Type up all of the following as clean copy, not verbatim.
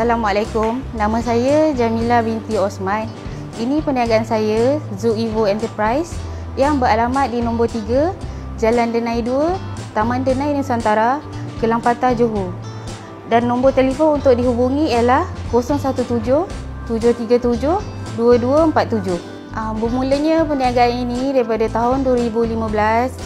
Assalamualaikum, nama saya Jamila binti Osman. Ini perniagaan saya, Zoo Evo Enterprise yang beralamat di nombor 3, Jalan Denai 2, Taman Denai Nusantara, Kelang Patah, Johor. Dan nombor telefon untuk dihubungi ialah 017 737 2247. Bermulanya perniagaan ini daripada tahun 2015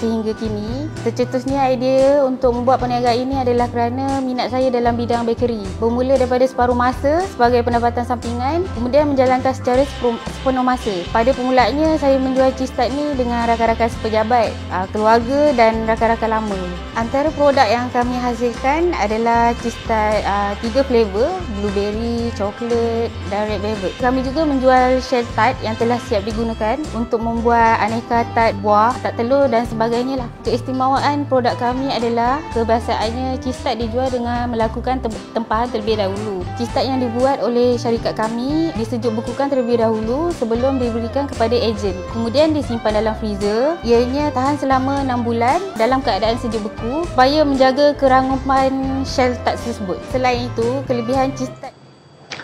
sehingga kini. Tercetusnya idea untuk membuat perniagaan ini adalah kerana minat saya dalam bidang bakery. Bermula daripada separuh masa sebagai pendapatan sampingan, kemudian menjalankan secara sepenuh masa. Pada permulaannya saya menjual cheese tart ni dengan rakan-rakan sepejabat, keluarga dan rakan-rakan lama. Antara produk yang kami hasilkan adalah cheese tart 3 flavor, blueberry, coklat dan red velvet. Kami juga menjual shell tart yang telah siap digunakan untuk membuat aneka tart buah, tart telur dan sebagainya lah. Keistimewaan produk kami adalah kebiasaannya cheese tart dijual dengan melakukan tempahan terlebih dahulu. Cheese tart yang dibuat oleh syarikat kami disejuk bekukan terlebih dahulu sebelum diberikan kepada ejen. Kemudian disimpan dalam freezer. Ianya tahan selama 6 bulan dalam keadaan sejuk beku supaya menjaga kerangupan shell tart tersebut. Selain itu, kelebihan cheese tart.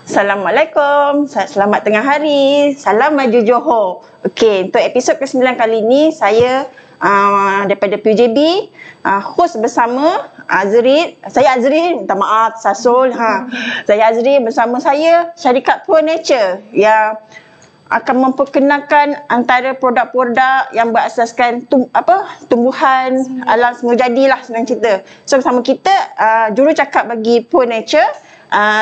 Assalamualaikum, selamat tengah hari, salam maju Johor. Okey, untuk episod ke-9 kali ini saya daripada PUJB host bersama Azri. Saya Azri, minta maaf Sasul. Saya Azri, bersama saya syarikat Pure Nature yang akan memperkenalkan antara produk-produk yang berasaskan tumbuhan alam semula jadilah, senang cerita. So bersama kita jurucakap bagi Pure Nature,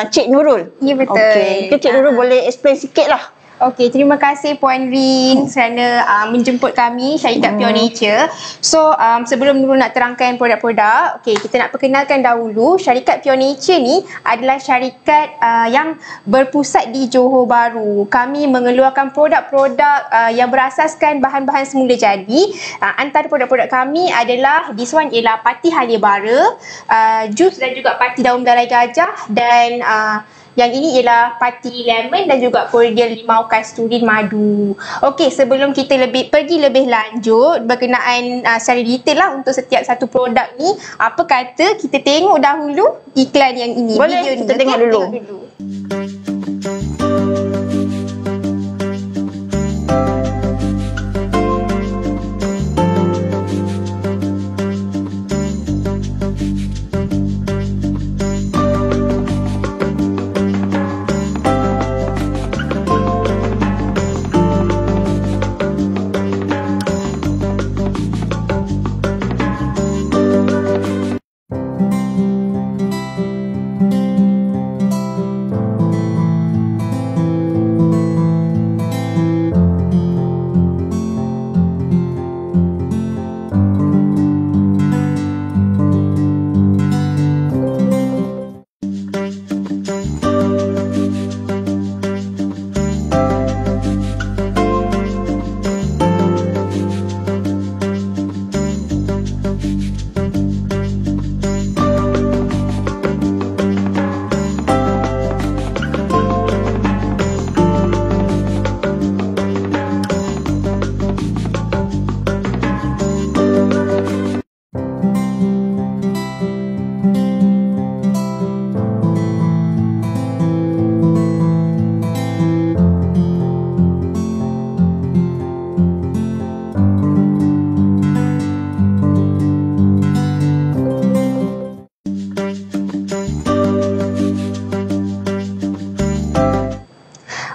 Cik Nurul. Ya, betul. Okey, Cik Nurul boleh explain sikit lah. Okey, terima kasih Puan Rin kerana menjemput kami syarikat Pure Nature. So, sebelum Nurul nak terangkan produk-produk, okey, kita nak perkenalkan dahulu syarikat Pure Nature ni adalah syarikat yang berpusat di Johor Bahru. Kami mengeluarkan produk-produk yang berasaskan bahan-bahan semula jadi. Antara produk-produk kami adalah this one ialah pati halia bara, jus dan juga pati daun belai gajah, dan yang ini ialah pati lemon dan juga cordial limau kasturi madu. Okey, sebelum kita pergi lebih lanjut berkenaan secara detail lah untuk setiap satu produk ni, apa kata kita tengok dahulu iklan yang ini. Boleh, video kita ni. tengok dulu.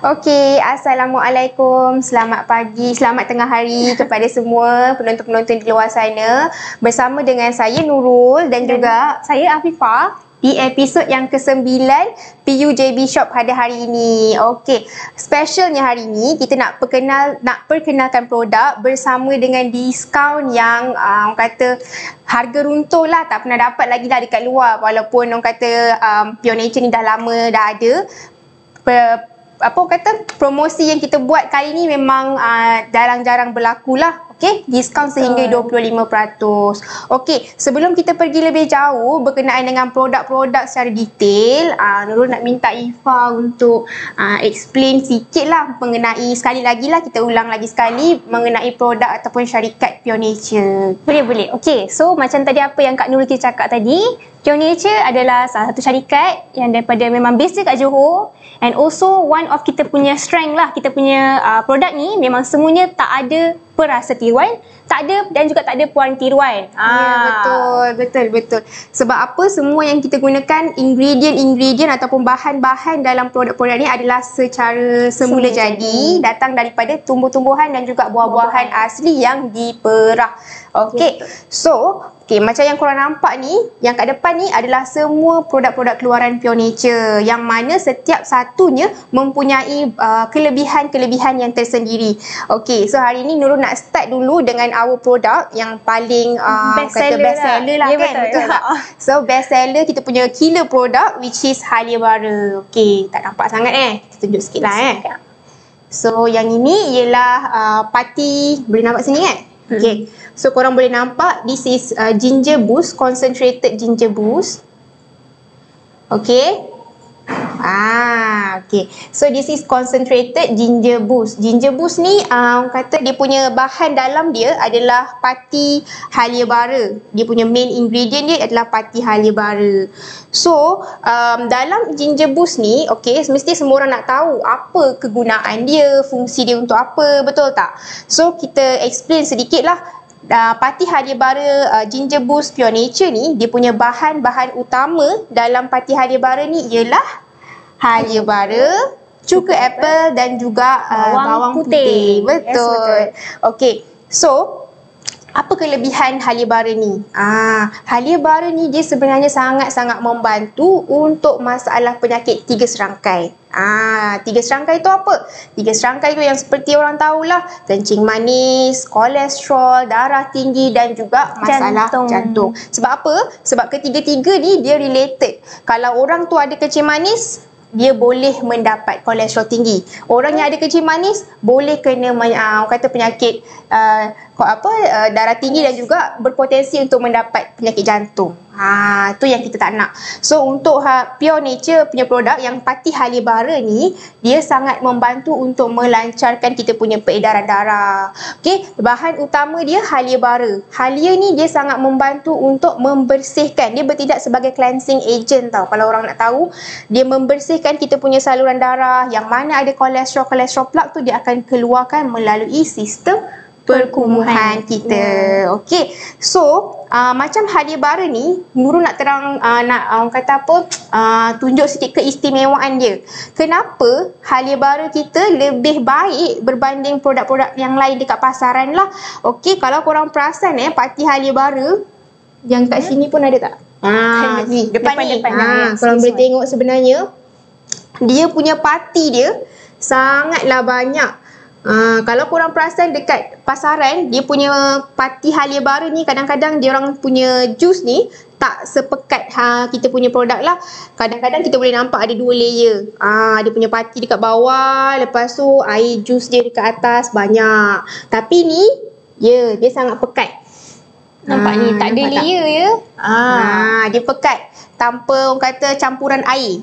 Okey, Assalamualaikum, selamat pagi, selamat tengah hari kepada semua penonton-penonton di luar sana. Bersama dengan saya Nurul dan juga saya Afifah di episod yang ke-9 PUJB Shop pada hari ini. Okey, specialnya hari ini kita nak perkenalkan produk bersama dengan diskaun yang orang kata harga runtuh lah, tak pernah dapat lagi lah dekat luar. Walaupun orang kata Pure Nature ni dah lama dah ada. Promosi yang kita buat kali ni memang jarang-jarang berlaku lah. Okey, diskaun sehingga 25%. Okey, sebelum kita pergi lebih jauh berkenaan dengan produk-produk secara detail, Nurul nak minta Ifa untuk explain sikit lah mengenai, sekali lagi lah kita ulang lagi sekali, mengenai produk ataupun syarikat Pure Nature. Boleh. Okey, so macam tadi apa yang Kak Nurul kita cakap tadi, Pure Nature adalah salah satu syarikat yang daripada memang base dia kat Johor, and also one of kita punya strength lah, kita punya produk ni memang semuanya tak ada perasa tiruan, tak ada, dan juga tak ada puan tiruan. Betul. Sebab apa, semua yang kita gunakan ingredient ataupun bahan-bahan dalam produk-produk ni adalah secara semula jadi, datang daripada tumbuh-tumbuhan dan juga buah-buahan asli yang diperah. Okey. So, macam yang korang nampak ni, yang kat depan ni adalah semua produk-produk keluaran Pure Nature, yang mana setiap satunya mempunyai kelebihan-kelebihan yang tersendiri. Okey, so hari ni Nurul nak start dulu dengan our produk yang paling best seller lah, kan? Betul tak? So best seller kita punya killer produk, which is Halia Bara. Okey, tak nampak sangat kita tunjuk sikit lah So yang ini ialah pati, boleh nampak sini kan? Okay, so korang boleh nampak this is ginger boost, concentrated ginger boost. Okay. Okay. So this is concentrated ginger boost. Ginger boost ni kata dia punya bahan dalam dia adalah pati Halia Bara. Dia punya main ingredient dia adalah pati Halia Bara. So dalam ginger boost ni, okay, mesti semua orang nak tahu apa kegunaan dia, fungsi dia untuk apa, betul tak? So kita explain sedikit lah. Pati Halia Bara ginger boost Pure Nature ni, dia punya bahan-bahan utama dalam pati Halia Bara ni ialah Halia Bara, cuka apple dan juga bawang putih. Betul. Okey. So, apa kelebihan Halia Bara ni? Halia Bara ni dia sebenarnya sangat-sangat membantu untuk masalah penyakit 3 serangkai. 3 serangkai tu apa? 3 serangkai tu yang seperti orang tahulah, kencing manis, kolesterol, darah tinggi dan juga masalah jantung. Sebab apa? Sebab ketiga-tiga ni dia related. Kalau orang tu ada kencing manis, dia boleh mendapat kolesterol tinggi. Orang yang ada kencing manis boleh kena kata penyakit darah tinggi dan juga berpotensi untuk mendapat penyakit jantung. Tu yang kita tak nak. So untuk Pure Nature punya produk yang pati Halia Bara ni, dia sangat membantu untuk melancarkan kita punya peredaran darah. Okey, bahan utama dia Halia Bara. Halia ni dia sangat membantu untuk membersihkan. Dia bertindak sebagai cleansing agent tau. Kalau orang nak tahu, dia membersihkan kita punya saluran darah, yang mana ada kolesterol plaque tu dia akan keluarkan melalui sistem perkumuhan kita. Okey. So, macam Halia Bara ni, Nurul nak tunjuk sikit keistimewaan dia. Kenapa Halia Bara kita lebih baik berbanding produk-produk yang lain dekat pasaran lah. Okey, kalau korang perasan pati Halia Bara yang kat sini pun ada tak? Ni, depan ni. Korang boleh tengok sebenarnya dia punya pati dia sangatlah banyak. Kalau korang perasan dekat pasaran, dia punya pati Halia Bara ni kadang-kadang dia orang punya jus ni tak sepekat kita punya produk lah. Kadang-kadang kita boleh nampak ada 2 layer. Dia punya pati dekat bawah, lepas tu air jus dia dekat atas banyak. Tapi ni, dia sangat pekat. Nampak ni, tak ada layer ya. Dia pekat tanpa orang kata campuran air.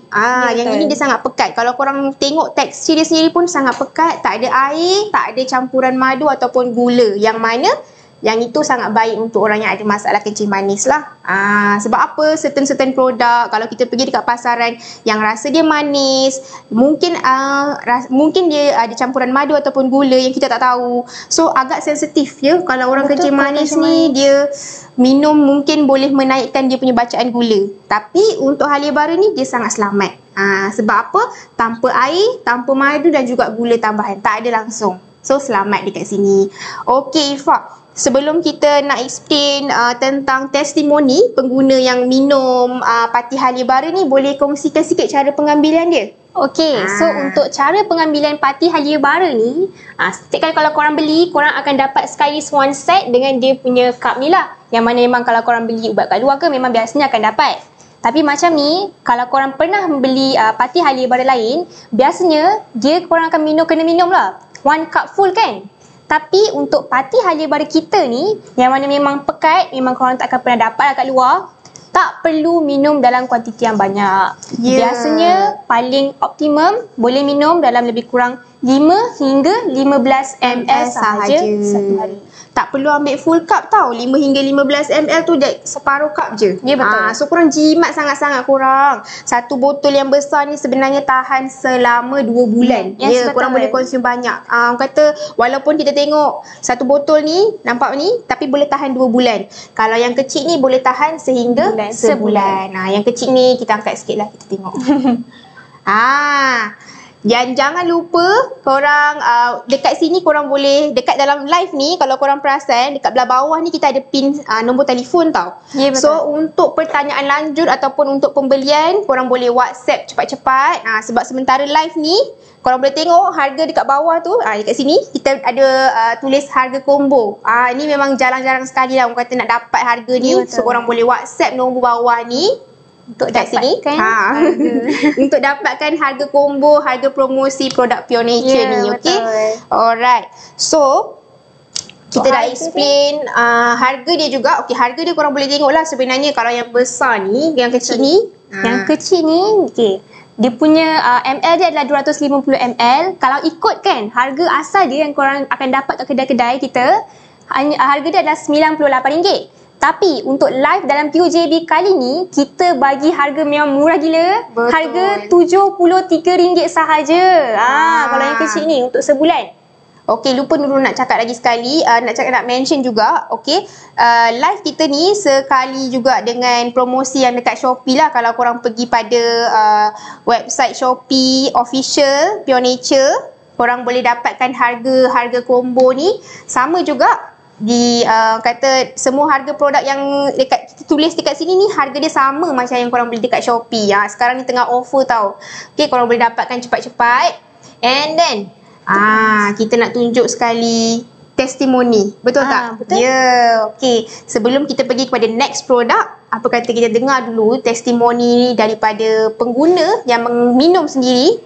Yang ini dia sangat pekat. Kalau korang tengok tekstur dia sendiri pun sangat pekat, tak ada air, tak ada campuran madu ataupun gula. Yang mana yang itu sangat baik untuk orang yang ada masalah kencing manis lah. Sebab apa? Certain produk kalau kita pergi dekat pasaran yang rasa dia manis, mungkin dia ada campuran madu ataupun gula yang kita tak tahu. So agak sensitif ya. Kalau orang kencing manis ni dia minum mungkin boleh menaikkan dia punya bacaan gula. Tapi untuk Halia Bara ni dia sangat selamat. Sebab apa? Tanpa air, tanpa madu dan juga gula tambahan. Tak ada langsung. So selamat dekat sini. Okey Ifah, sebelum kita nak explain tentang testimoni pengguna yang minum pati Halia Bara ni, boleh kongsikan sikit cara pengambilan dia? Okey, so untuk cara pengambilan pati Halia Bara ni, setiap kali kalau korang beli, korang akan dapat sekali one set dengan dia punya cup ni lah. Yang mana memang kalau korang beli ubat kat luar ke, memang biasanya akan dapat. Tapi macam ni, kalau korang pernah membeli pati Halia Bara lain, biasanya dia korang akan kena minum lah 1 cup full kan. Tapi untuk pati Halia Bara kita ni, yang mana memang pekat, memang korang tak akan pernah dapat lah kat luar, tak perlu minum dalam kuantiti yang banyak. Biasanya paling optimum boleh minum dalam lebih kurang 5 hingga 15 ml sahaja satu hari. Tak perlu ambil full cup tau. 5 hingga 15 ml tu separuh cup je. Ya, betul. So korang jimat sangat-sangat korang. Satu botol yang besar ni sebenarnya tahan selama 2 bulan. Yes, Korang boleh konsum banyak. Orang kata walaupun kita tengok satu botol ni nampak ni tapi boleh tahan 2 bulan. Kalau yang kecil ni boleh tahan sehingga sebulan. Yang kecil ni kita angkat sikit lah, kita tengok. Dan jangan lupa korang dekat sini korang boleh, dekat dalam live ni kalau korang perasan dekat belah bawah ni kita ada pin nombor telefon tau. Ya, betul. So untuk pertanyaan lanjut ataupun untuk pembelian korang boleh WhatsApp cepat-cepat. Sebab sementara live ni korang boleh tengok harga dekat bawah tu. Dekat sini kita ada tulis harga combo. Ni memang jarang-jarang sekali lah orang kata nak dapat harga ni. Ya, so korang boleh WhatsApp nombor bawah ni untuk dapatkan harga. Untuk dapatkan harga combo, harga promosi produk Pure Nature ni, okey. Alright. So kita dah explain harga dia juga. Okey, harga dia korang boleh tengok lah sebenarnya kalau yang besar ni, yang kecil ni. Yang kecil ni, okey. Dia punya ml dia adalah 250 ml. Kalau ikut kan, harga asal dia yang korang akan dapat kat kedai-kedai kita, harga dia adalah RM98. Tapi untuk live dalam PUJB kali ni, kita bagi harga memang murah gila. Betul. Harga RM73 sahaja. Kalau yang kecil ni untuk sebulan. Okey, lupa Nurul nak cakap lagi sekali, nak mention juga, okey. Live kita ni sekali juga dengan promosi yang dekat Shopee lah. Kalau korang pergi pada website Shopee official Pure Nature, korang boleh dapatkan harga combo ni sama juga. Kata semua harga produk yang kita tulis dekat sini ni harga dia sama macam yang korang beli dekat Shopee. Sekarang ni tengah offer tau. Okay, korang boleh dapatkan cepat-cepat. And then kita nak tunjuk sekali testimoni. Betul tak? Betul. Ya. Okay, sebelum kita pergi kepada next produk, apa kata kita dengar dulu testimoni daripada pengguna yang meminum sendiri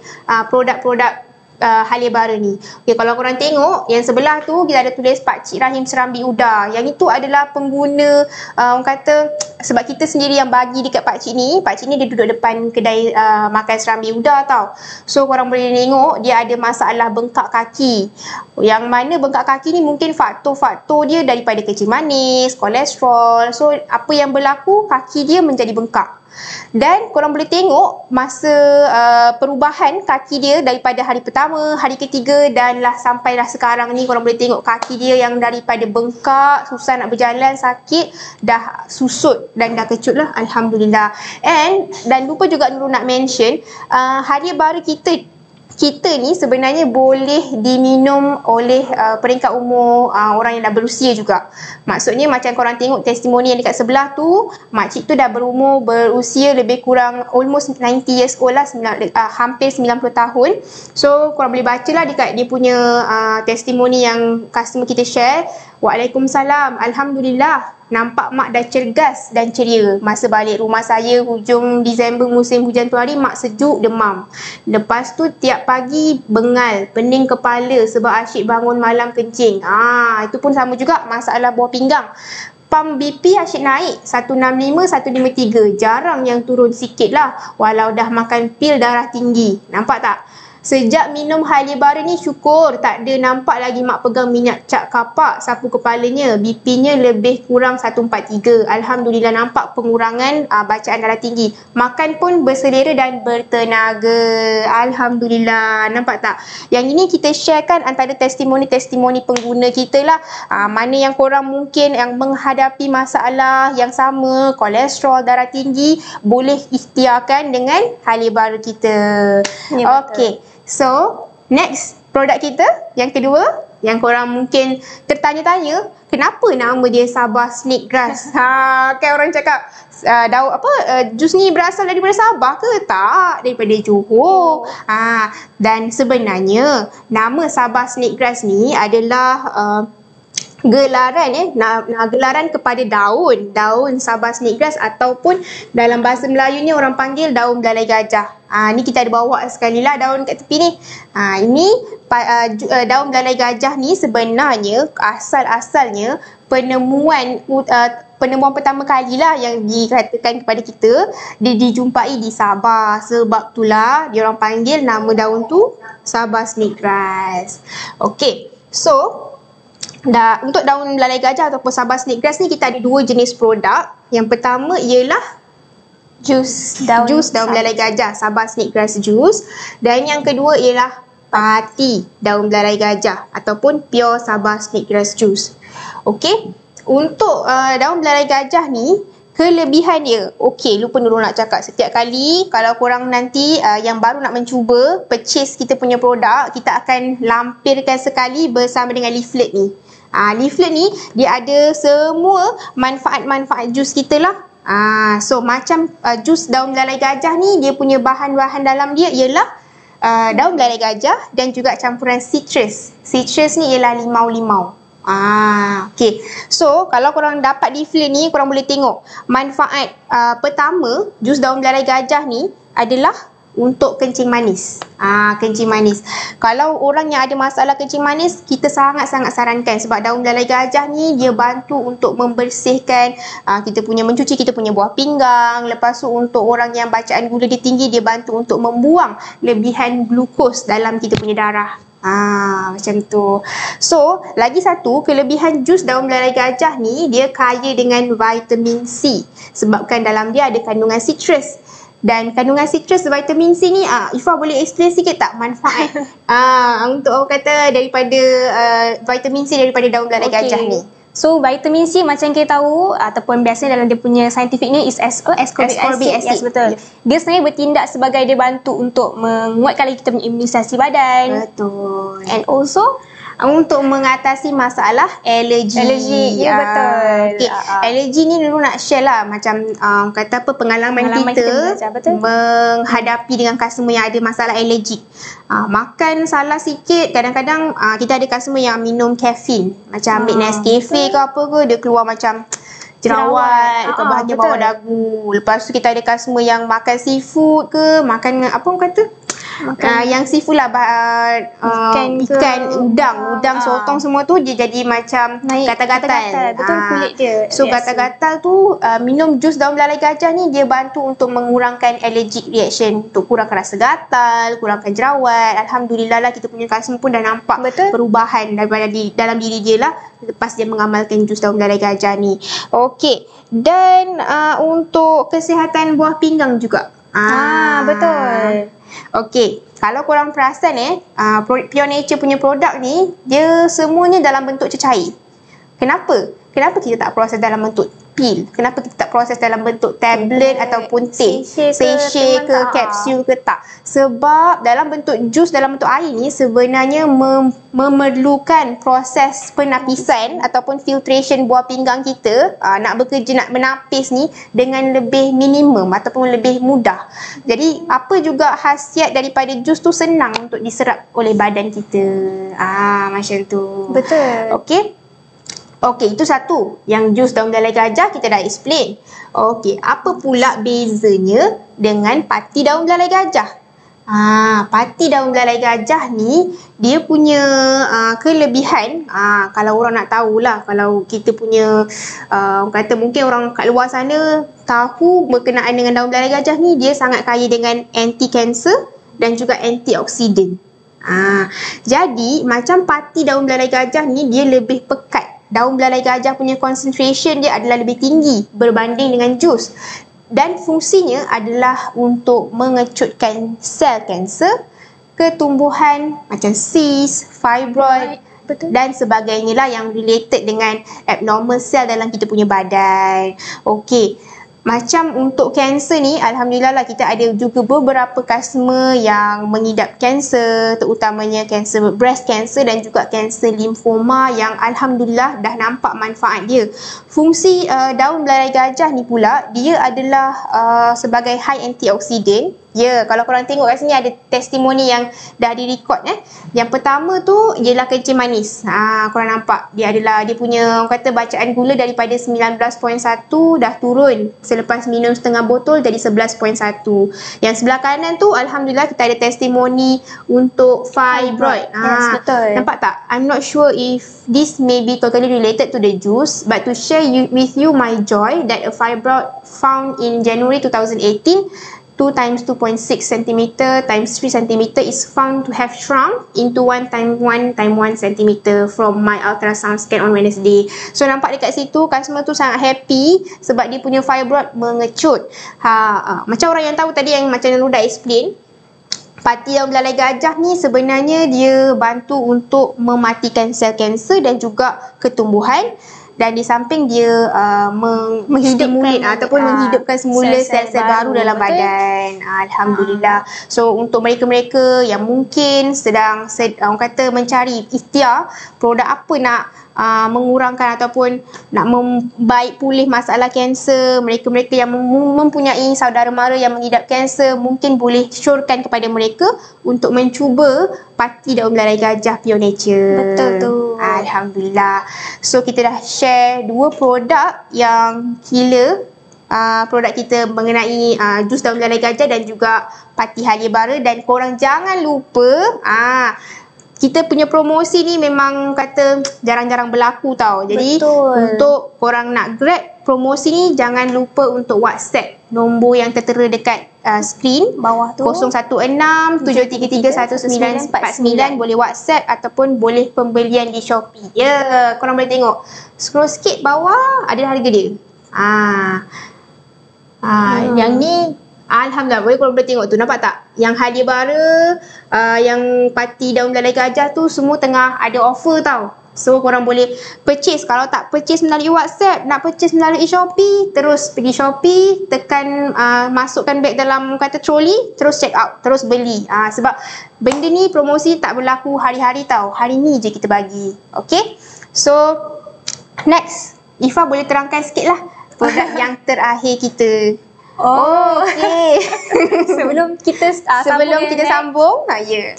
produk-produk Halia Bara ni. Okay, kalau korang tengok yang sebelah tu kita ada tulis Pakcik Rahim Serambi Uda. Yang itu adalah pengguna, orang kata sebab kita sendiri yang bagi dekat pakcik ni dia duduk depan kedai makan Serambi Uda tau. So korang boleh tengok dia ada masalah bengkak kaki. Yang mana bengkak kaki ni mungkin faktor-faktor dia daripada kencing manis, kolesterol. So apa yang berlaku, kaki dia menjadi bengkak. Dan korang boleh tengok masa perubahan kaki dia daripada hari pertama, hari ketiga dan sampailah sekarang ni korang boleh tengok kaki dia yang daripada bengkak, susah nak berjalan, sakit, dah susut dan dah kecut lah. Alhamdulillah. Dan lupa juga Nurul nak mention, Halia Bara kita ni sebenarnya boleh diminum oleh peringkat umur orang yang dah berusia juga. Maksudnya macam korang tengok testimoni yang dekat sebelah tu, makcik tu dah berusia lebih kurang almost 90 years old lah, hampir 90 tahun. So korang boleh baca lah dekat dia punya testimoni yang customer kita share. Waalaikumsalam, Alhamdulillah. Nampak mak dah cergas dan ceria. Masa balik rumah saya hujung Disember musim hujan tu hari, mak sejuk demam. Lepas tu tiap pagi bengal, pening kepala sebab asyik bangun malam kencing. Itu pun sama juga masalah buah pinggang. Pam BP asyik naik 165, 153. Jarang yang turun sikit lah walau dah makan pil darah tinggi. Nampak tak? Sejak minum Halia Bara ni syukur tak ada nampak lagi mak pegang minyak cap kapak sapu kepalanya. BP-nya lebih kurang 143. Alhamdulillah nampak pengurangan bacaan darah tinggi. Makan pun berselera dan bertenaga. Alhamdulillah. Nampak tak? Yang ini kita sharekan antara testimoni-testimoni pengguna kita lah. Mana yang korang mungkin yang menghadapi masalah yang sama, kolesterol, darah tinggi, boleh ikhtiarkan dengan Halia Bara kita. Ya, okey. So, next produk kita yang kedua, yang korang mungkin tertanya-tanya, kenapa nama dia Sabah Snake Grass? Kan orang cakap jus ni berasal daripada Sabah ke? Tak, daripada Johor. Dan sebenarnya nama Sabah Snake Grass ni adalah gelaran kepada daun Sabah snake ataupun dalam bahasa Melayu ni orang panggil daun belalai gajah. Ni kita ada bawa sekali lah daun kat tepi ni. Ini daun belalai gajah ni sebenarnya asal-asalnya penemuan pertama kali lah yang dikatakan kepada kita dia dijumpai di Sabah. Sebab itulah dia orang panggil nama daun tu Sabah snake grass. Okey. So untuk daun belalai gajah ataupun Sabah snake grass ni kita ada dua jenis produk. Yang pertama ialah jus daun belalai gajah, Sabah snake grass juice, dan yang kedua ialah pati daun belalai gajah ataupun pure Sabah snake grass juice. Okey, untuk daun belalai gajah ni kelebihan dia, okey, lupa Nurul nak cakap, setiap kali kalau korang nanti yang baru nak mencuba purchase kita punya produk, kita akan lampirkan sekali bersama dengan leaflet ni. Leaflet ni dia ada semua manfaat-manfaat jus kita lah. So macam jus daun belalai gajah ni, dia punya bahan-bahan dalam dia ialah daun belalai gajah dan juga campuran citrus. Citrus ni ialah limau-limau. Okay. So kalau korang dapat leaflet ni, korang boleh tengok manfaat pertama jus daun belalai gajah ni adalah untuk kencing manis. Kencing manis. Kalau orang yang ada masalah kencing manis, kita sangat-sangat sarankan sebab daun belalai gajah ni dia bantu untuk membersihkan mencuci kita punya buah pinggang. Lepas tu untuk orang yang bacaan gula dia tinggi, dia bantu untuk membuang lebihan glukos dalam kita punya darah. Macam tu. So, lagi satu kelebihan jus daun belalai gajah ni, dia kaya dengan vitamin C. Sebabkan dalam dia ada kandungan citrus. Dan kandungan citrus vitamin C ni, Ifah boleh explain sikit tak manfaat untuk orang kata daripada vitamin C daripada daun belalai gajah ni? So vitamin C macam kita tahu ataupun biasanya dalam dia punya scientific name is ascorbic acid. Yes, betul. Dia sebenarnya bertindak sebagai dia bantu untuk menguatkan lagi kita punya imunisasi badan. Betul. And also untuk mengatasi masalah alergi. Ya, betul. Okay. Alergi ni dulu nak share lah macam pengalaman kita menghadapi dengan customer yang ada masalah alergi. Makan salah sikit, kadang-kadang kita ada customer yang minum caffeine, macam ambil Nescafe ke apa ke, dia keluar macam jerawat dekat bahagian bawah dagu. Lepas tu kita ada customer yang makan seafood ke, makan apa orang kata, yang seafood lah, ikan, udang, sotong semua tu dia jadi macam gatal-gatal. Betul, kulit dia. So gatal-gatal tu minum jus daun belalai gajah ni dia bantu untuk mengurangkan allergic reaction, untuk kurangkan rasa gatal, kurangkan jerawat. Alhamdulillah lah kita punya customer pun dah nampak perubahan daripada dalam diri dia lah lepas dia mengamalkan jus daun belalai gajah ni. Okey. Dan untuk kesihatan buah pinggang juga. Betul. Okey, kalau korang perasan Pure Nature punya produk ni, dia semuanya dalam bentuk cecair. Kenapa? Kenapa kita tak proses dalam bentuk pil? Kenapa kita tak proses dalam bentuk tablet ataupun teh? Sachet ke kapsul ke tak? Sebab dalam bentuk jus, dalam bentuk air ni sebenarnya memerlukan proses penapisan ataupun filtration buah pinggang kita nak bekerja, nak menapis ni dengan lebih minimum ataupun lebih mudah. Jadi apa juga khasiat daripada jus tu senang untuk diserap oleh badan kita. Macam tu. Betul. Okey, itu satu. Yang jus daun belalai gajah kita dah explain. Okey, apa pula bezanya dengan pati daun belalai gajah? Pati daun belalai gajah ni dia punya kelebihan, kalau orang nak tahulah, kalau kita punya kata mungkin orang kat luar sana tahu berkenaan dengan daun belalai gajah ni, dia sangat kaya dengan anti-cancer dan juga antioksidan. Jadi macam pati daun belalai gajah ni dia lebih pekat. Daun belalai gajah punya concentration dia adalah lebih tinggi berbanding dengan jus. Dan fungsinya adalah untuk mengecutkan sel kanser, ketumbuhan macam cyst, fibroid dan sebagainya lah yang related dengan abnormal sel dalam kita punya badan. Okey. Macam untuk kanser ni, Alhamdulillah lah kita ada juga beberapa customer yang mengidap kanser, terutamanya kanser breast cancer dan juga kanser limfoma yang Alhamdulillah dah nampak manfaat dia. Fungsi daun belalai gajah ni pula, dia adalah sebagai high antioksidan Ya, kalau korang tengok kat sini ada testimoni yang dah direkod Yang pertama tu ialah kencing manis. Korang nampak dia punya orang kata bacaan gula daripada 19.1 dah turun selepas minum setengah botol jadi 11.1. Yang sebelah kanan tu alhamdulillah kita ada testimoni untuk fibroid. Yes, betul. Nampak tak? I'm not sure if this may be totally related to the juice, but to share with you my joy that a fibroid found in January 2018 2 times 2.6 cm times 3 cm is found to have shrunk into 1 times 1 times 1 cm from my ultrasound scan on Wednesday. So nampak dekat situ customer tu sangat happy sebab dia punya fibroid mengecut. Macam orang yang tahu tadi yang macam Nurul dah explain, pati daun belalai gajah ni sebenarnya dia bantu untuk mematikan sel kanser dan juga ketumbuhan. Dan di samping dia menghidupkan ataupun menghidupkan semula sel-sel baru dalam badan. Alhamdulillah. So untuk mereka-mereka yang mungkin sedang orang kata mencari ikhtiar produk apa nak mengurangkan ataupun nak membaik pulih masalah kanser, mereka-mereka yang mempunyai saudara mara yang mengidap kanser, mungkin boleh syorkan kepada mereka untuk mencuba pati daun belalai gajah Pure Nature. Betul tu. Alhamdulillah. So kita dah share 2 produk yang killer. Produk kita mengenai jus daun belalai gajah dan juga pati halia bara. Dan korang jangan lupa kita punya promosi ni memang kata jarang-jarang berlaku tau. Jadi untuk korang nak grab promosi ni jangan lupa untuk WhatsApp nombor yang tertera dekat skrin bawah tu 016-733-1949. Boleh WhatsApp ataupun boleh pembelian di Shopee. Ya, korang boleh tengok. Scroll sikit bawah ada harga dia. Yang ni alhamdulillah, boleh korang boleh tengok tu, nampak tak? Yang halia bara, yang pati daun belalai gajah tu semua tengah ada offer tau. So korang boleh purchase. Kalau tak purchase melalui WhatsApp, nak purchase melalui Shopee, terus pergi Shopee, tekan masukkan beg dalam kata trolley, terus check out, terus beli. Sebab benda ni promosi tak berlaku hari-hari tau. Hari ni je kita bagi. Okay? So next, Ifa boleh terangkan sikit lah produk yang terakhir kita. Okay. Sebelum kita sambung,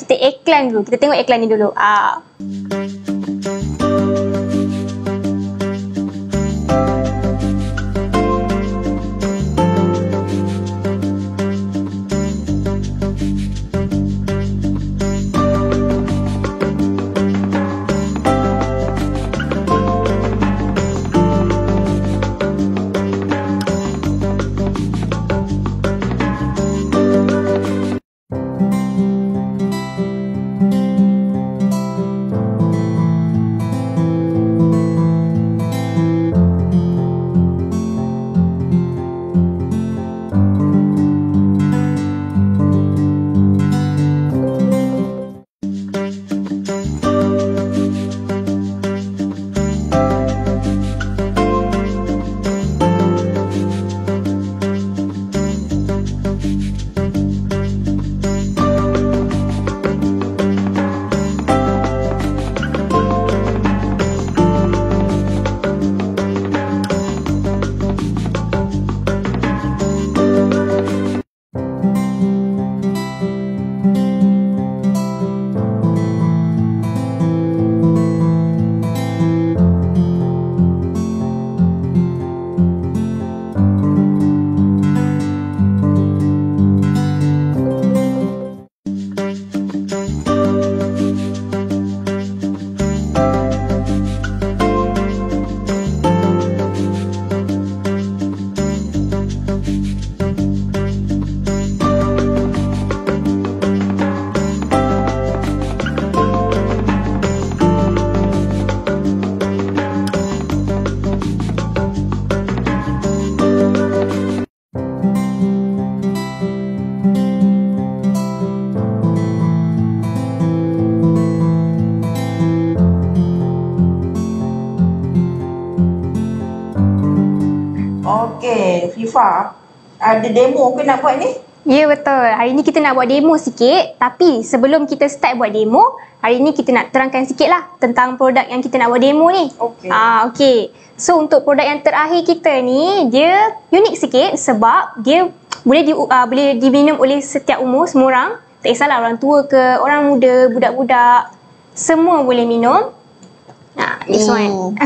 kita iklan dulu. Kita tengok iklan ni dulu. Okey, Fifa, ada demo ke nak buat ni? Ya, betul. Hari ni kita nak buat demo sikit. Tapi sebelum kita start buat demo, hari ni kita nak terangkan sikit lah tentang produk yang kita nak buat demo ni. Okey. Okay. So untuk produk yang terakhir kita ni, dia unik sikit sebab dia boleh diminum oleh setiap umur, semua orang. Tak kisahlah orang tua ke, orang muda, budak-budak, semua boleh minum. This one.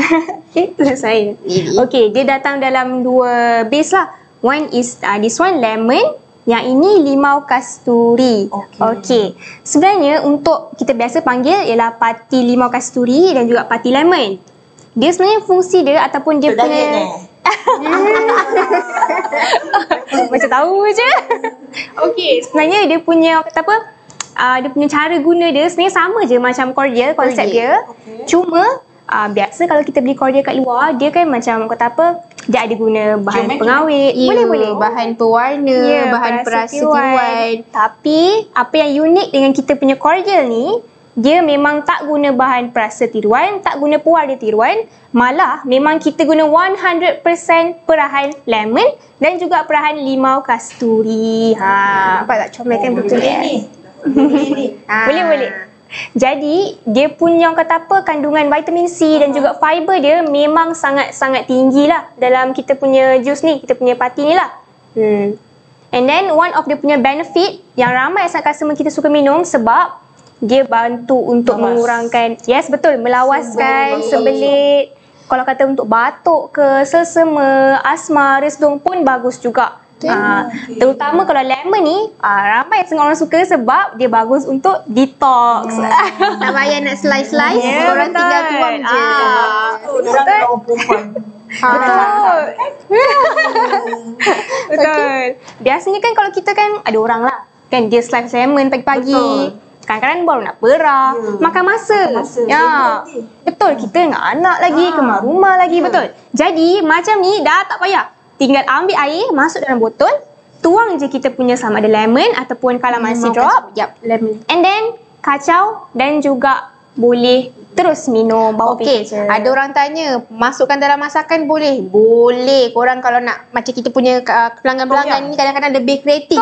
Okay, selesai. Okay, dia datang dalam 2 base lah. One is this one lemon, yang ini limau kasturi. Okay. Sebenarnya untuk kita biasa panggil ialah parti limau kasturi dan juga parti lemon. Dia sebenarnya fungsi dia ataupun dia punya macam tahu je. Okay, sebenarnya dia punya kata apa? Dia punya cara guna dia sebenarnya sama je macam cordial konsep dia. Cuma biasa kalau kita beli cordial kat luar, dia kan macam kata apa, dia ada guna bahan pengawet. Boleh. Bahan pewarna, bahan perasa tiruan. Tapi apa yang unik dengan kita punya cordial ni, dia memang tak guna bahan perasa tiruan, tak guna pewarna tiruan. Malah memang kita guna 100% perahan lemon dan juga perahan limau kasturi. Nampak tak comel kan? Betul ni. Boleh. Jadi dia punya kata apa, kandungan vitamin C dan juga fiber dia memang sangat-sangat tinggi lah dalam kita punya jus ni, kita punya parti ni lah. And then one of dia punya benefit yang ramai sangat customer kita suka minum sebab dia bantu untuk mengurangkan, melawaskan sembelit. Kalau kata untuk batuk ke, selsema, asma, resdung pun bagus juga. Terutama kalau lemon ni ramai sangat orang suka sebab dia bagus untuk detox. Tak payah nak slice-slice, korang tinggal tuang je. Betul. Biasanya kan kalau kita kan ada orang lah kan dia slice lemon pagi-pagi. Kadang-kadang baru nak perah, makan masa. Betul, kita dengan anak lagi, kemas rumah lagi, betul. Jadi macam ni dah tak payah. Tinggal ambil air, masuk dalam botol, tuang je kita punya sama ada lemon ataupun calamansi drop. Lemon. And then kacau dan juga boleh terus minum bawa pergi kerja. Ada orang tanya, masukkan dalam masakan boleh? Boleh. Korang kalau nak, macam kita punya pelanggan-pelanggan ni kadang-kadang lebih kreatif.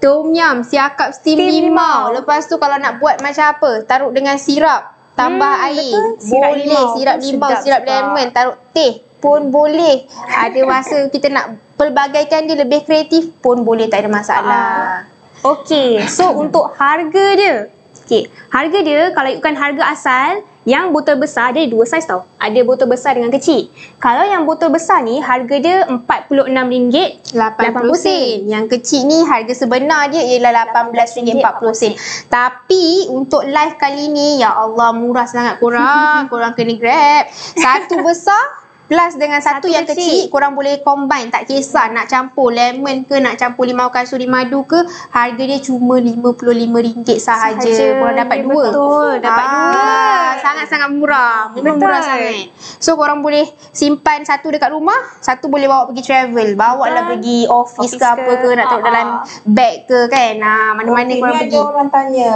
Tom yum, siakap steam limau. Lepas tu kalau nak buat macam apa, taruh dengan sirap, tambah air. Boleh, sirap limau, sirap lemon, taruh teh pun boleh. Ada masa kita nak pelbagaikan dia lebih kreatif pun boleh, tak ada masalah. Okay, so untuk harga dia. Okay, harga dia kalau ikutkan harga asal, yang botol besar dia ada 2 saiz tau. Ada botol besar dengan kecil. Kalau yang botol besar ni harga dia RM46.80. Yang kecil ni harga sebenar dia ialah RM18.40. Tapi untuk live kali ni, ya Allah murah sangat korang. Korang kena grab. Satu besar plus dengan satu yang kecil, korang boleh combine. Tak kisah nak campur lemon ke, nak campur limau kasturi madu ke, harga dia cuma RM55 sahaja. Korang dapat dua. Betul, dapat dua. Sangat-sangat murah. Murah sangat. So korang boleh simpan satu dekat rumah, satu boleh bawa pergi travel. Bawa lah pergi office ke apa ke, nak taruh dalam bag ke kan. Mana-mana korang pergi. Ada orang tanya,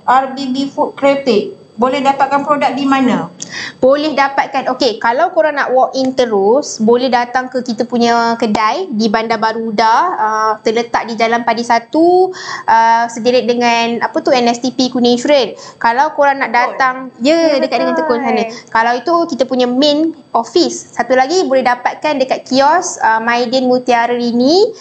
RBB Food Creative boleh dapatkan produk di mana? Boleh dapatkan. Okey, kalau korang nak walk in terus, boleh datang ke kita punya kedai di Bandar Baruda, terletak di Jalan Padi 1, sedirik dengan NSTP Kuning Insurans. Kalau korang nak datang, dekat dengan Tekun sana. Kalau itu kita punya main office. Satu lagi boleh dapatkan dekat kios Maidin Mutiara Rini,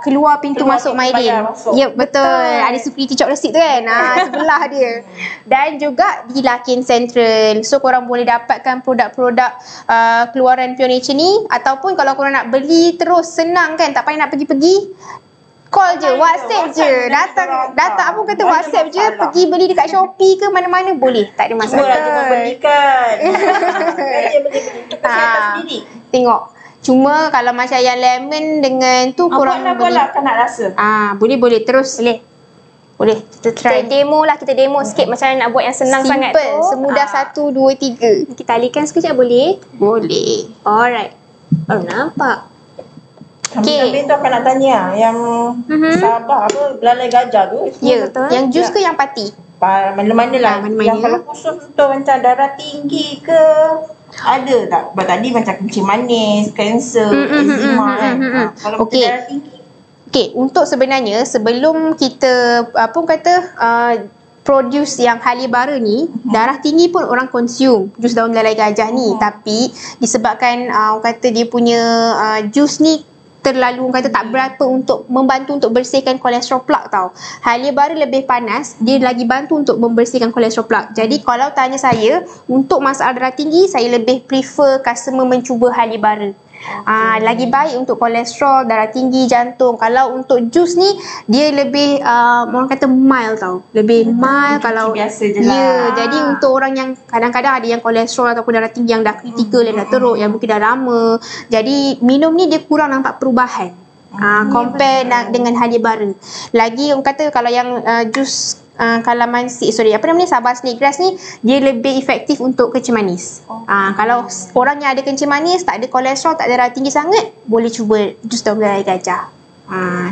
keluar pintu masuk Maidin. Ya, betul. Ada security chocolate stick tu kan. Sebelah dia. Dan juga di Lakin Central. So korang boleh dapatkan produk-produk keluaran Pure Nature ni. Ataupun kalau korang nak beli terus, senang kan, tak payah nak pergi-pergi, call je, WhatsApp je. Datang apa kata WhatsApp je, pergi beli dekat Shopee ke mana-mana boleh, tak ada masalah. Cuma belikan. Sendiri. Tengok. Cuma kalau macam yang lemon dengan tu korang beli. Kan nak rasa. Boleh terus. Boleh, kita try. Kita demo sikit macam mana nak buat yang senang sangat tu. Semudah 1, 2, 3. Kita alihkan sekejap boleh? Boleh. Alright. Baru nampak. Sambil tu akan nak tanya yang Sabah belalai gajah tu. Ya, yang jus ke yang pati? Mana-mana lah. Mana-mana. Yang kalau khusus untuk macam darah tinggi ke, ada tak? Sebab tadi macam kencing manis, kanser, eczema kan. Kalau kita darah tinggi. Okey, untuk sebenarnya sebelum kita produce yang halia bara ni, darah tinggi pun orang consume jus daun belalai gajah ni. Tapi disebabkan dia punya jus ni terlalu orang kata tak berapa untuk membantu untuk bersihkan kolesterol plak tau. Halia bara lebih panas, dia lagi bantu untuk membersihkan kolesterol plak. Jadi kalau tanya saya, untuk masalah darah tinggi, saya lebih prefer customer mencuba halia bara. Lagi baik untuk kolesterol, darah tinggi, jantung. Kalau untuk jus ni, dia lebih orang kata mild tau. Lebih mild kalau biasa je lah. Ya, jadi untuk orang yang kadang-kadang ada yang kolesterol ataupun darah tinggi yang dah kritikal, yang dah teruk, yang mungkin dah lama. Jadi minum ni dia kurang nampak perubahan. Compare dengan halia bara. Lagi orang kata kalau yang jus kalamansi, Sabah snake grass ni, dia lebih efektif untuk kencing manis. Kalau orang yang ada kencing manis, tak ada kolesterol, tak ada darah tinggi sangat, boleh cuba jus daun air gajah.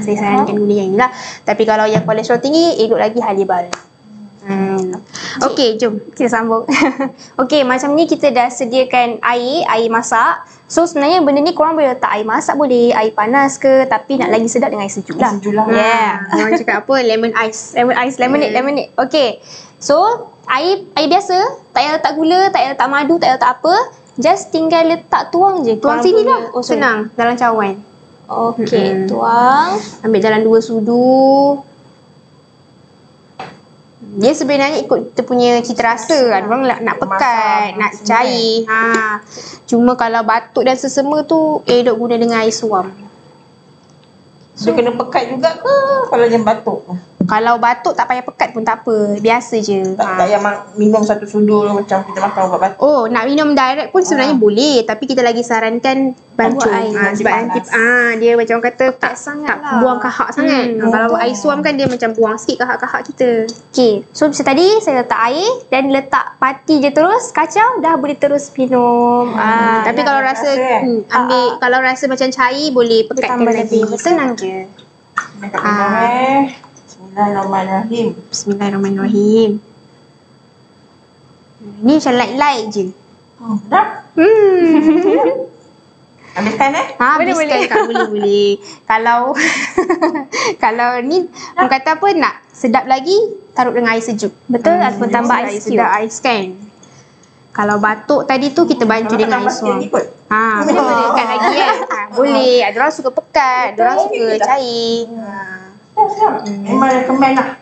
Saya sarankan guna yang ni lah. Tapi kalau yang kolesterol tinggi, elok lagi halia bara. Okey, jom kita sambung. Okey, macam ni kita dah sediakan air masak. So sebenarnya benda ni korang boleh letak air masak boleh, air panas ke, tapi nak lagi sedap dengan air sejuk lah. Yeah. Orang cakap apa? Lemon lemonade. Okey. So, air biasa, tak payah letak gula, tak payah letak madu, tak payah letak apa. Just tinggal letak tuang je. Tuang sini lah. Senang, dalam cawan. Okey, tuang. Ambil dalam 2 sudu. Dia sebenarnya ikut kita punya cita rasa. Ada orang nak pekat, nak cair. Cuma kalau batuk dan sesama tu, elok guna dengan air suam. Dia kena pekat juga ke kalau yang batuk? Kalau batuk tak payah pekat pun tak apa. Biasa je. Tak payah minum satu sudu macam kita makan ubat batuk. Oh, nak minum direct pun sebenarnya boleh. Tapi kita lagi sarankan bancuh. Sebab nanti dia macam orang kata tak sangat tak buang kahak sangat. Kalau air suam kan dia macam buang sikit kahak-kahak kita. Okey, so macam tadi saya letak air dan letak pati je terus, kacau, dah boleh terus minum. Tapi kalau rasa ambil kalau rasa macam cair boleh pekatkan tambah lagi. lagi. Senang je. Bismillahirrahmanirrahim. Ni macam light-light je. Dah? Habiskan Habiskan Kak, boleh. Kalau kalau ni orang kata apa, nak sedap lagi, taruh dengan air sejuk. Betul, ataupun tambah ais cube. Ais kan. Kalau batuk tadi tu kita bancuh dengan air suam. Boleh dekat lagi kan. Boleh. Ada orang suka pekat, ada orang suka cair. Memang recommend lah.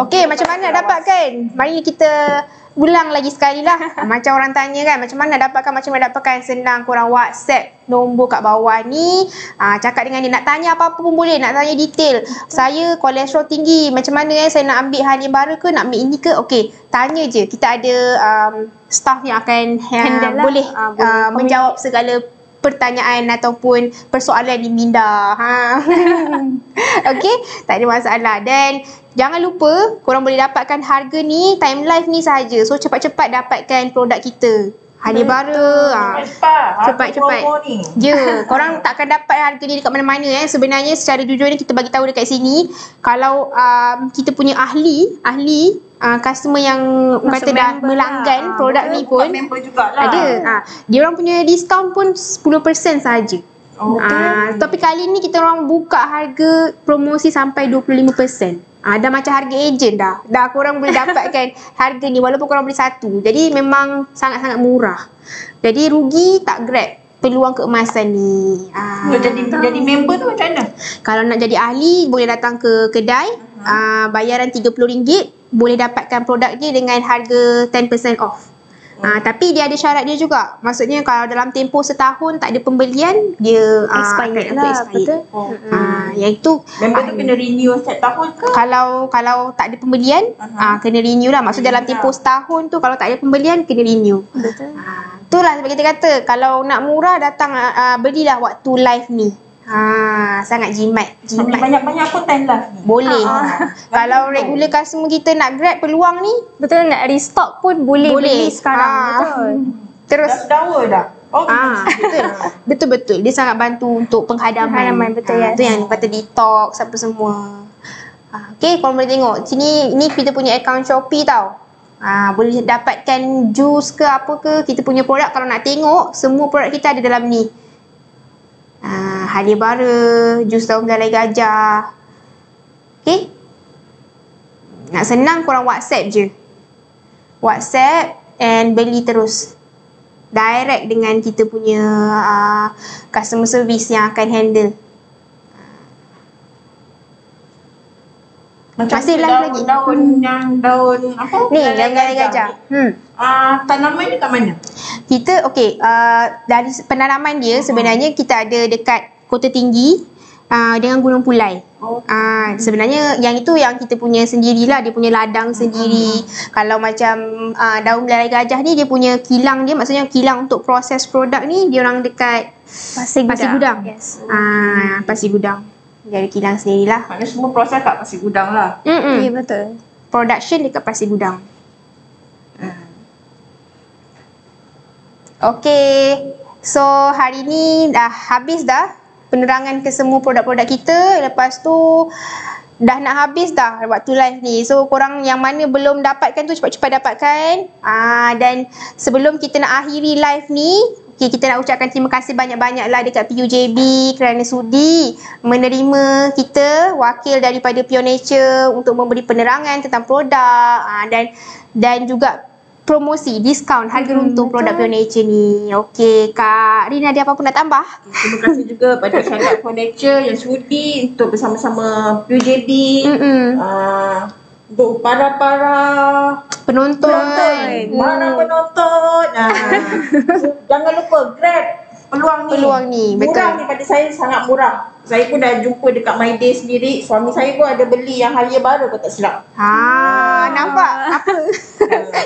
Okey, macam mana dapatkan? Mari kita ulang lagi sekali lah. Macam orang tanya kan, macam mana dapatkan, senang, korang WhatsApp nombor kat bawah ni. Cakap dengan dia, nak tanya apa-apa pun boleh, nak tanya detail. Saya kolesterol tinggi, macam mana saya nak ambil halia bara ke, nak ambil ini ke? Okey, tanya je. Kita ada staff yang akan boleh menjawab segala pertanyaan ataupun persoalan di minda. Okey, tak ada masalah. Dan jangan lupa korang boleh dapatkan harga ni time live ni sahaja. So cepat-cepat dapatkan produk kita. Halia bara. Cepat-cepat. Ya, korang tak akan dapat harga ni dekat mana-mana Sebenarnya secara jujur ni kita bagi tahu dekat sini, kalau kita punya ahli customer yang kata dah melanggan produk ni pun ada. Dia orang punya diskaun pun 10% saja. Tapi kali ni kita orang buka harga promosi sampai 25%. Dah macam harga ejen dah. Dah korang boleh dapatkan harga ni walaupun korang beli satu. Jadi memang sangat-sangat murah. Jadi rugi tak grab peluang keemasan ni. Jadi member tu macam mana? Kalau nak jadi ahli, boleh datang ke kedai. Bayaran RM30, boleh dapatkan produk dia dengan harga 10% off. Tapi dia ada syarat dia juga. Maksudnya kalau dalam tempoh setahun tak ada pembelian, dia expired lah. Betul. Yang itu Member tu kena renew setiap tahun ke? Kalau tak ada pembelian, kena renew lah. Maksud dalam tempoh setahun tu, kalau tak ada pembelian, kena renew. Betul. Itulah sebab kita kata, kalau nak murah, datang belilah waktu live ni. Sangat jimat. Banyak-banyak pun time lah. Boleh. Kalau regular customer kita nak grab peluang ni, Betul, nak restock pun boleh beli sekarang. Betul. Terus Dah dah. betul. Dia sangat bantu untuk penghadaman. Betul, ya. Itu yang kata detox apa semua. Okay, korang boleh tengok. Sini ni kita punya account Shopee tau. Boleh dapatkan jus ke apa ke. Kita punya produk, kalau nak tengok, semua produk kita ada dalam ni. Halia bara, jus daun galai gajah. Okay. Nak senang, korang WhatsApp je. WhatsApp and beli terus. direct dengan kita punya customer service yang akan handle. Macam Masih live lagi? Daun apa? Ni, daun gajah. Tanaman ni kat mana? Kita dari penanaman dia sebenarnya kita ada dekat Kota Tinggi dengan Gunung Pulai. Sebenarnya yang itu yang kita punya sendirilah, dia punya ladang sendiri. Kalau macam daun belalai gajah ni dia punya kilang dia, maksudnya kilang untuk proses produk ni dia orang dekat Pasir Gudang. Yes. Pasir Gudang. Dia ada kilang sendirilah. Maknanya semua proses kat Pasir Gudang lah. Ya, betul. Production dekat Pasir Gudang. Okay. So hari ni dah habis dah penerangan ke semua produk-produk kita. Lepas tu dah nak habis dah waktu live ni. So korang yang mana belum dapatkan tu cepat-cepat dapatkan. Dan sebelum kita nak akhiri live ni, kita nak ucapkan terima kasih banyak-banyak lah dekat PUJB kerana sudi menerima kita, wakil daripada Pure Nature, untuk memberi penerangan tentang produk dan juga promosi, diskaun harga runtuh produk Pure Nature ni. Okey, Kak Rin ada apa-apa nak tambah? Terima kasih juga pada syarikat Pure Nature yang sudi untuk bersama-sama PUJB. Untuk para Penonton. Mana penonton. Jangan lupa grab peluang ni. Betul. Murah ni pada saya sangat murah. Saya pun dah jumpa dekat My Day sendiri. Suami saya pun ada beli yang Halia baru kau tak silap. Nampak apa?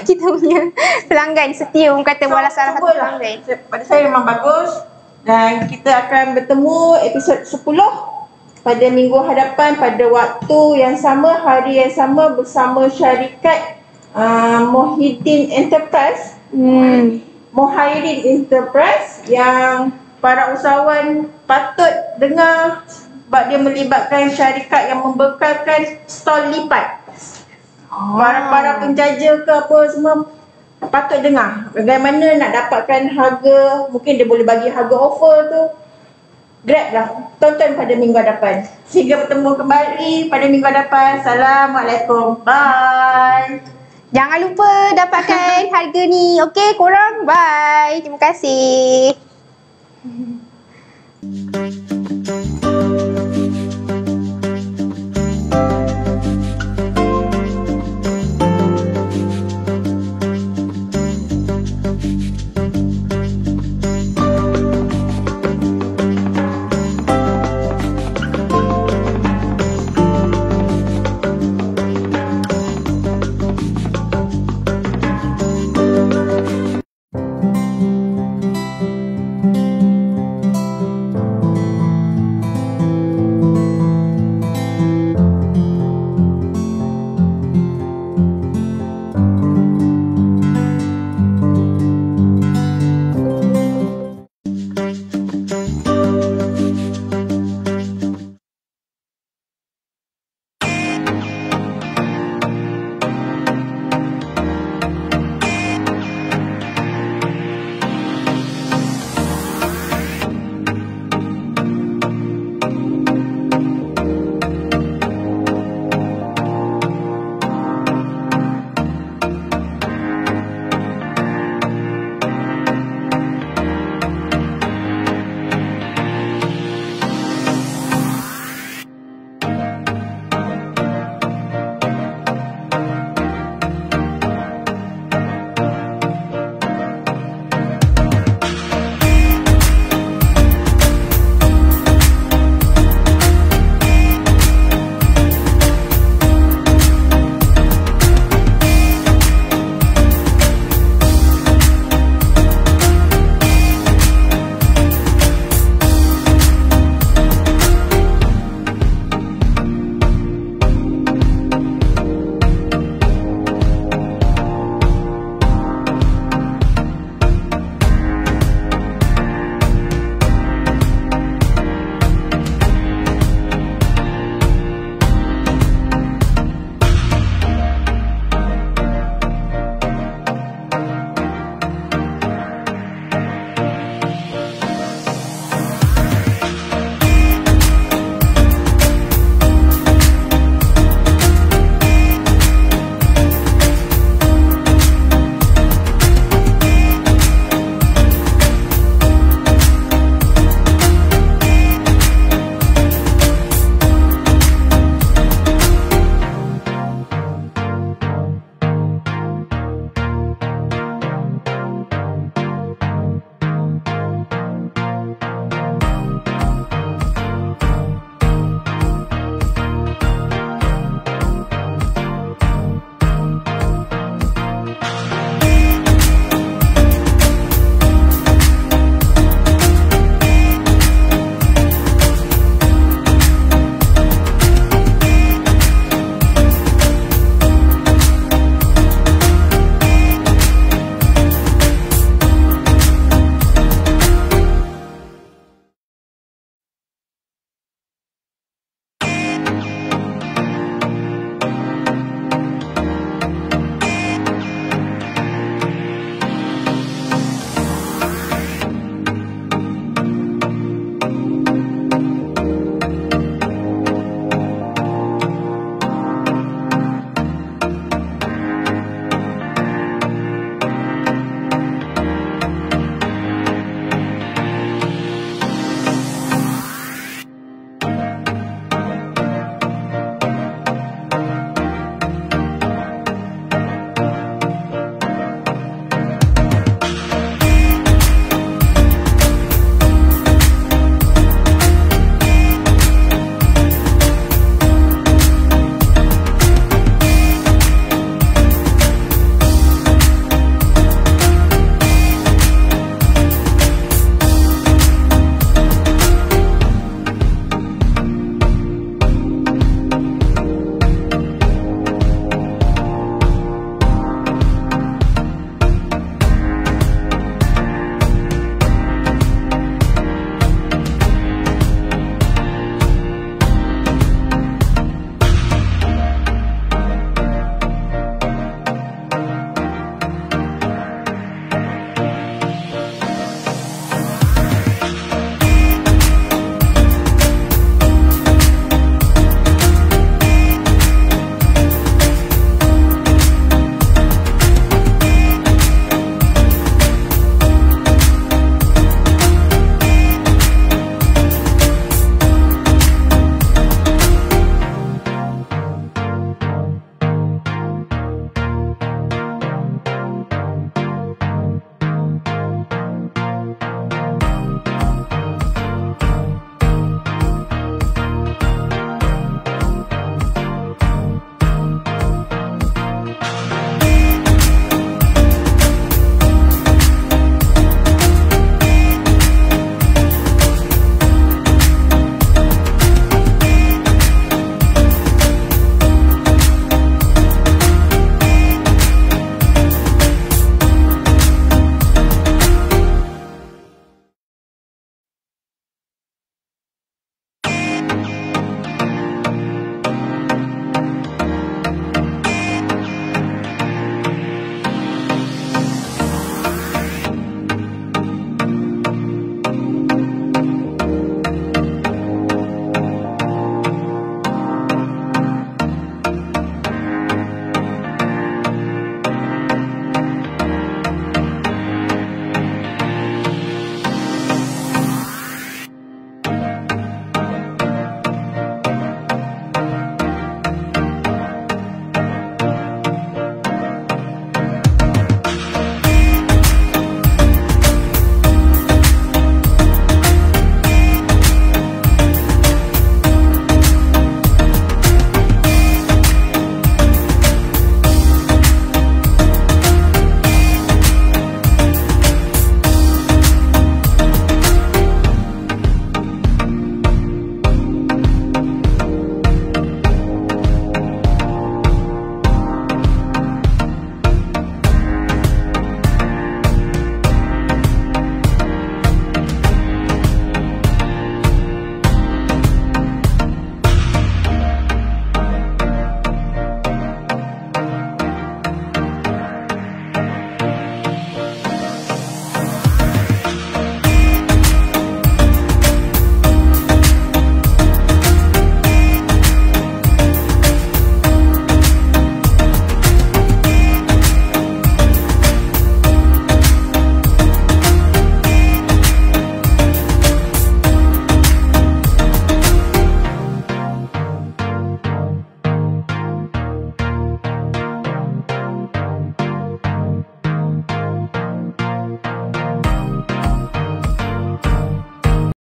Kita punya pelanggan setia, orang kata wala salah satu pelanggan. Pada saya memang bagus. Dan kita akan bertemu episod 10 pada minggu hadapan pada waktu yang sama, hari yang sama bersama syarikat Mohidin Enterprise. Mohairin Enterprise yang para usahawan patut dengar sebab dia melibatkan syarikat yang membekalkan stall lipat. Para penjaja ke apa semua patut dengar bagaimana nak dapatkan harga. Mungkin dia boleh bagi harga offer tu. Grab lah, tonton pada minggu hadapan. Sehingga bertemu kembali pada minggu hadapan. Assalamualaikum, bye. Jangan lupa dapatkan harga ni. Okey korang, bye. Terima kasih.